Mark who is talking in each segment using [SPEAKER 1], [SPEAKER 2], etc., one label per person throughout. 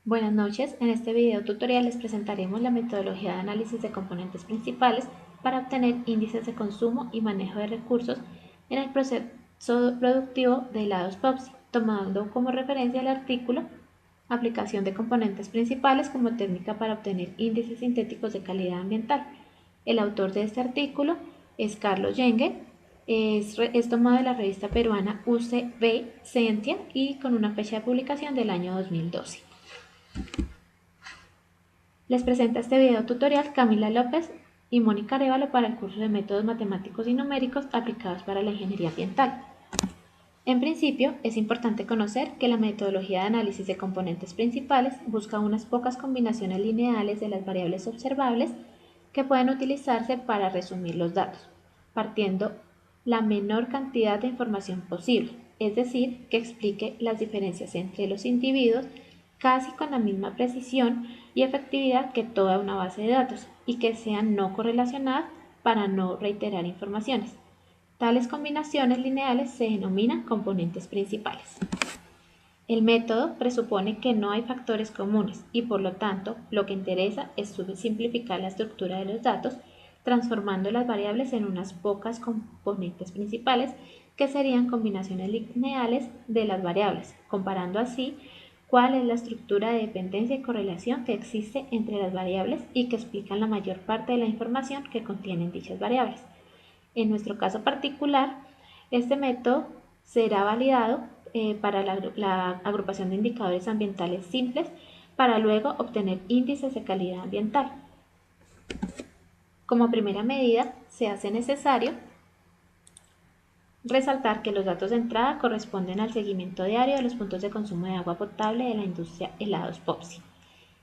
[SPEAKER 1] Buenas noches, en este video tutorial les presentaremos la metodología de análisis de componentes principales para obtener índices de consumo y manejo de recursos en el proceso productivo de helados Popsi, tomando como referencia el artículo Aplicación de componentes principales como técnica para obtener índices sintéticos de calidad ambiental. El autor de este artículo es Carlos Yengue, es tomado de la revista peruana UCB Scientia y con una fecha de publicación del año 2012. Les presenta este video tutorial Camila López y Mónica Arévalo para el curso de métodos matemáticos y numéricos aplicados para la ingeniería ambiental. En principio, es importante conocer que la metodología de análisis de componentes principales busca unas pocas combinaciones lineales de las variables observables que pueden utilizarse para resumir los datos, partiendo la menor cantidad de información posible, es decir, que explique las diferencias entre los individuos casi con la misma precisión y efectividad que toda una base de datos y que sean no correlacionadas para no reiterar informaciones. Tales combinaciones lineales se denominan componentes principales. El método presupone que no hay factores comunes y por lo tanto lo que interesa es simplificar la estructura de los datos transformando las variables en unas pocas componentes principales que serían combinaciones lineales de las variables, comparando así cuál es la estructura de dependencia y correlación que existe entre las variables y que explican la mayor parte de la información que contienen dichas variables. En nuestro caso particular, este método será validado para la agrupación de indicadores ambientales simples para luego obtener índices de calidad ambiental. Como primera medida, se hace necesario resaltar que los datos de entrada corresponden al seguimiento diario de los puntos de consumo de agua potable de la industria helados Popsi.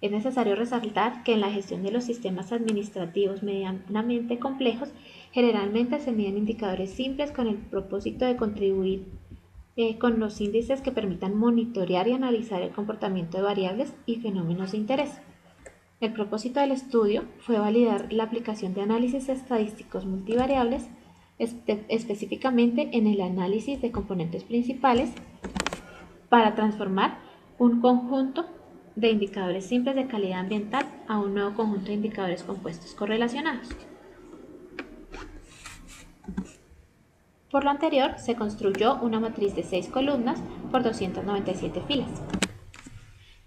[SPEAKER 1] Es necesario resaltar que en la gestión de los sistemas administrativos medianamente complejos, generalmente se miden indicadores simples con el propósito de contribuir con los índices que permitan monitorear y analizar el comportamiento de variables y fenómenos de interés. El propósito del estudio fue validar la aplicación de análisis estadísticos multivariables, específicamente en el análisis de componentes principales, para transformar un conjunto de indicadores simples de calidad ambiental a un nuevo conjunto de indicadores compuestos correlacionados. Por lo anterior, se construyó una matriz de 6 columnas por 297 filas.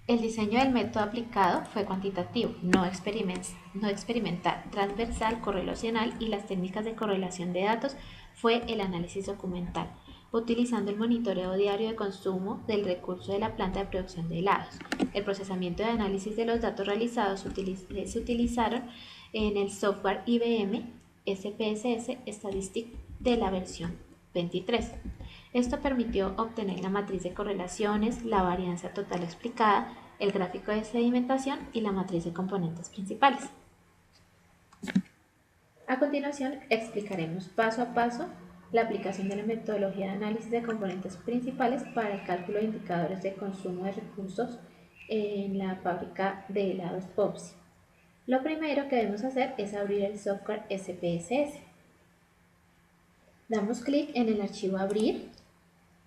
[SPEAKER 1] El diseño del método aplicado fue cuantitativo, no experimental, transversal, correlacional y las técnicas de correlación de datos fue el análisis documental, utilizando el monitoreo diario de consumo del recurso de la planta de producción de helados. El procesamiento de análisis de los datos realizados se utilizaron en el software IBM SPSS Statistic de la versión 23. Esto permitió obtener la matriz de correlaciones, la varianza total explicada, el gráfico de sedimentación y la matriz de componentes principales. A continuación, explicaremos paso a paso la aplicación de la metodología de análisis de componentes principales para el cálculo de indicadores de consumo de recursos en la fábrica de helados Popsi. Lo primero que debemos hacer es abrir el software SPSS. Damos clic en el archivo Abrir,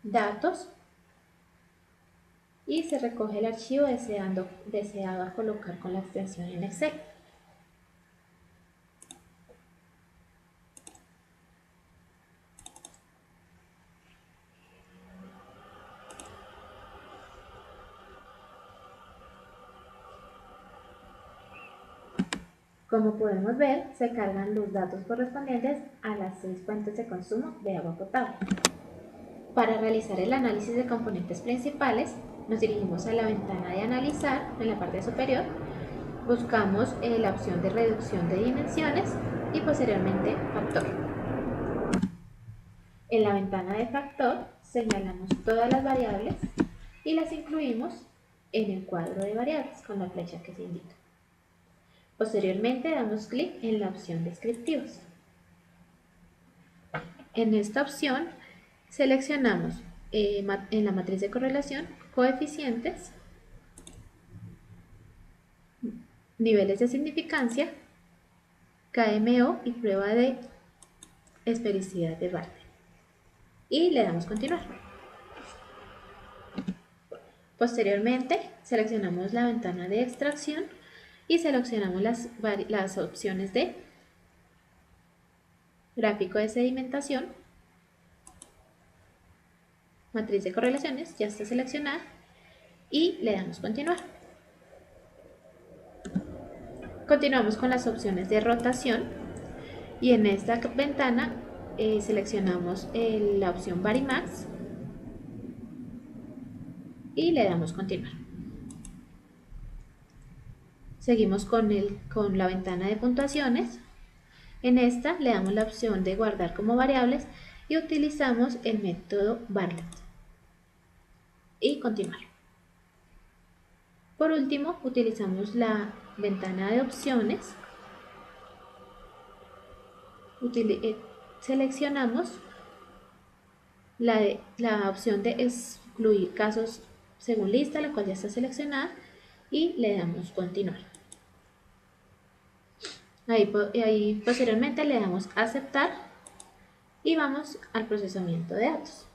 [SPEAKER 1] Datos, y se recoge el archivo deseado a colocar con la extensión en Excel. Como podemos ver, se cargan los datos correspondientes a las 6 fuentes de consumo de agua potable. Para realizar el análisis de componentes principales, nos dirigimos a la ventana de Analizar en la parte superior, buscamos la opción de reducción de dimensiones y posteriormente Factor. En la ventana de Factor señalamos todas las variables y las incluimos en el cuadro de variables con la flecha que se indica. Posteriormente damos clic en la opción Descriptivos. En esta opción seleccionamos en la matriz de correlación coeficientes, niveles de significancia, KMO y prueba de esfericidad de Bartle. Y le damos continuar. Posteriormente, seleccionamos la ventana de extracción y seleccionamos las opciones de gráfico de sedimentación, matriz de correlaciones, ya está seleccionada, y le damos continuar. Continuamos con las opciones de rotación y en esta ventana seleccionamos la opción Varimax y le damos continuar. Seguimos con la ventana de puntuaciones. En esta le damos la opción de guardar como variables y utilizamos el método Bartlett. Y continuar. Por último, utilizamos la ventana de opciones. Seleccionamos la opción de excluir casos según lista, la cual ya está seleccionada, y le damos continuar. Ahí posteriormente le damos aceptar y vamos al procesamiento de datos.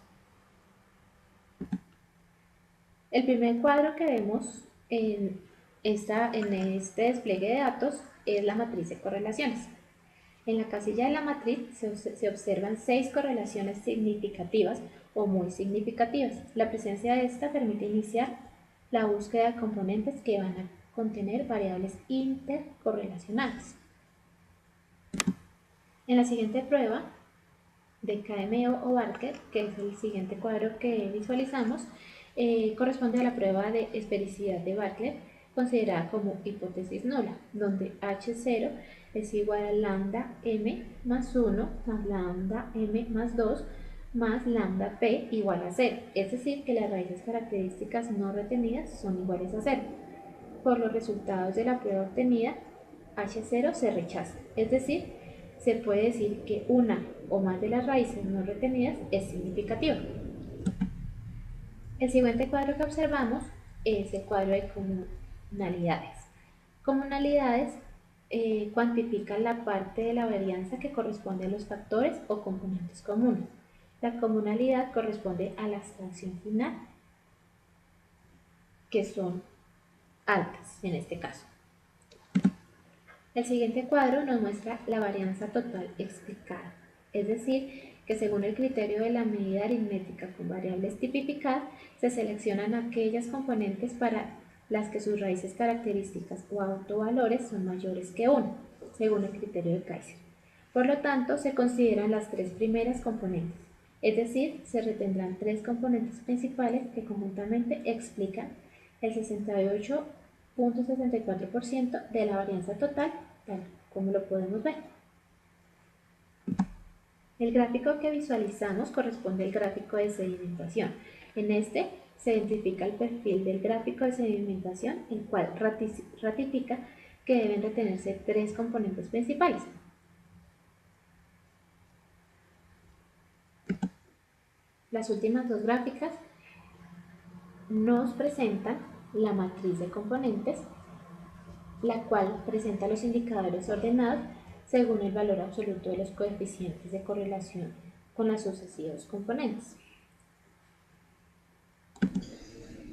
[SPEAKER 1] El primer cuadro que vemos en este despliegue de datos es la matriz de correlaciones. En la casilla de la matriz se observan 6 correlaciones significativas o muy significativas. La presencia de esta permite iniciar la búsqueda de componentes que van a contener variables intercorrelacionadas. En la siguiente prueba de KMO o Bartlett, que es el siguiente cuadro que visualizamos, corresponde a la prueba de esfericidad de Bartlett, considerada como hipótesis nula, donde H0 es igual a lambda m más 1 más lambda m más 2 más lambda p igual a 0, es decir, que las raíces características no retenidas son iguales a 0. Por los resultados de la prueba obtenida, H0 se rechaza, es decir, se puede decir que una o más de las raíces no retenidas es significativa. El siguiente cuadro que observamos es el cuadro de comunalidades. Comunalidades cuantifican la parte de la varianza que corresponde a los factores o componentes comunes. La comunalidad corresponde a la extracción final, que son altas en este caso. El siguiente cuadro nos muestra la varianza total explicada, es decir, que según el criterio de la medida aritmética con variables tipificadas, se seleccionan aquellas componentes para las que sus raíces características o autovalores son mayores que 1, según el criterio de Kaiser. Por lo tanto, se consideran las 3 primeras componentes, es decir, se retendrán 3 componentes principales que conjuntamente explican el 68.64% de la varianza total, tal como lo podemos ver. El gráfico que visualizamos corresponde al gráfico de sedimentación. En este se identifica el perfil del gráfico de sedimentación, el cual ratifica que deben retenerse 3 componentes principales. Las últimas 2 gráficas nos presentan la matriz de componentes, la cual presenta los indicadores ordenados según el valor absoluto de los coeficientes de correlación con los sucesivos componentes.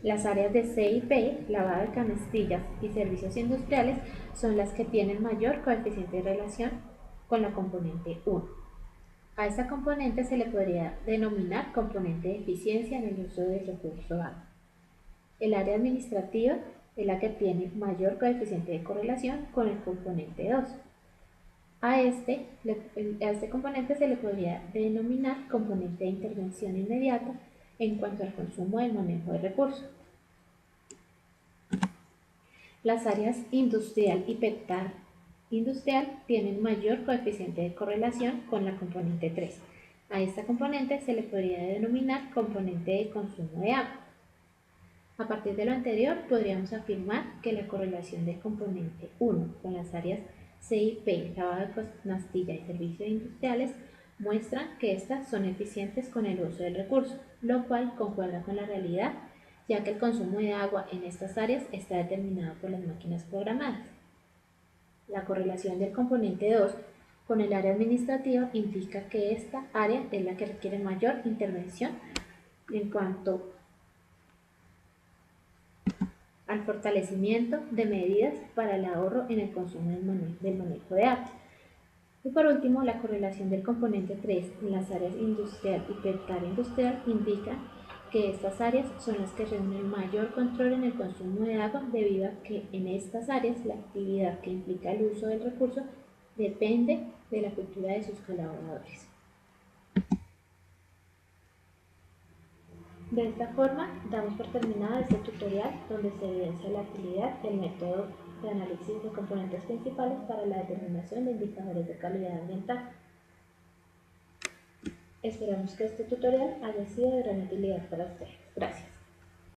[SPEAKER 1] Las áreas de C y P, lavado de canastillas y servicios industriales, son las que tienen mayor coeficiente de relación con la componente 1. A esta componente se le podría denominar componente de eficiencia en el uso del recurso agua. El área administrativa es la que tiene mayor coeficiente de correlación con el componente 2. A este componente se le podría denominar componente de intervención inmediata en cuanto al consumo y manejo de recursos. Las áreas industrial y pectal industrial tienen mayor coeficiente de correlación con la componente 3. A esta componente se le podría denominar componente de consumo de agua. A partir de lo anterior, podríamos afirmar que la correlación del componente 1 con las áreas C y P, lavado de canastilla y servicios industriales, muestran que estas son eficientes con el uso del recurso, lo cual concuerda con la realidad, ya que el consumo de agua en estas áreas está determinado por las máquinas programadas. La correlación del componente 2 con el área administrativa indica que esta área es la que requiere mayor intervención en cuanto al fortalecimiento de medidas para el ahorro en el consumo del manejo de agua. Y por último, la correlación del componente 3 en las áreas industrial y pecuaria industrial indica que estas áreas son las que reúnen mayor control en el consumo de agua debido a que en estas áreas la actividad que implica el uso del recurso depende de la cultura de sus colaboradores. De esta forma, damos por terminado este tutorial donde se evidencia la utilidad del método de análisis de componentes principales para la determinación de indicadores de calidad ambiental. Esperamos que este tutorial haya sido de gran utilidad para ustedes. Gracias.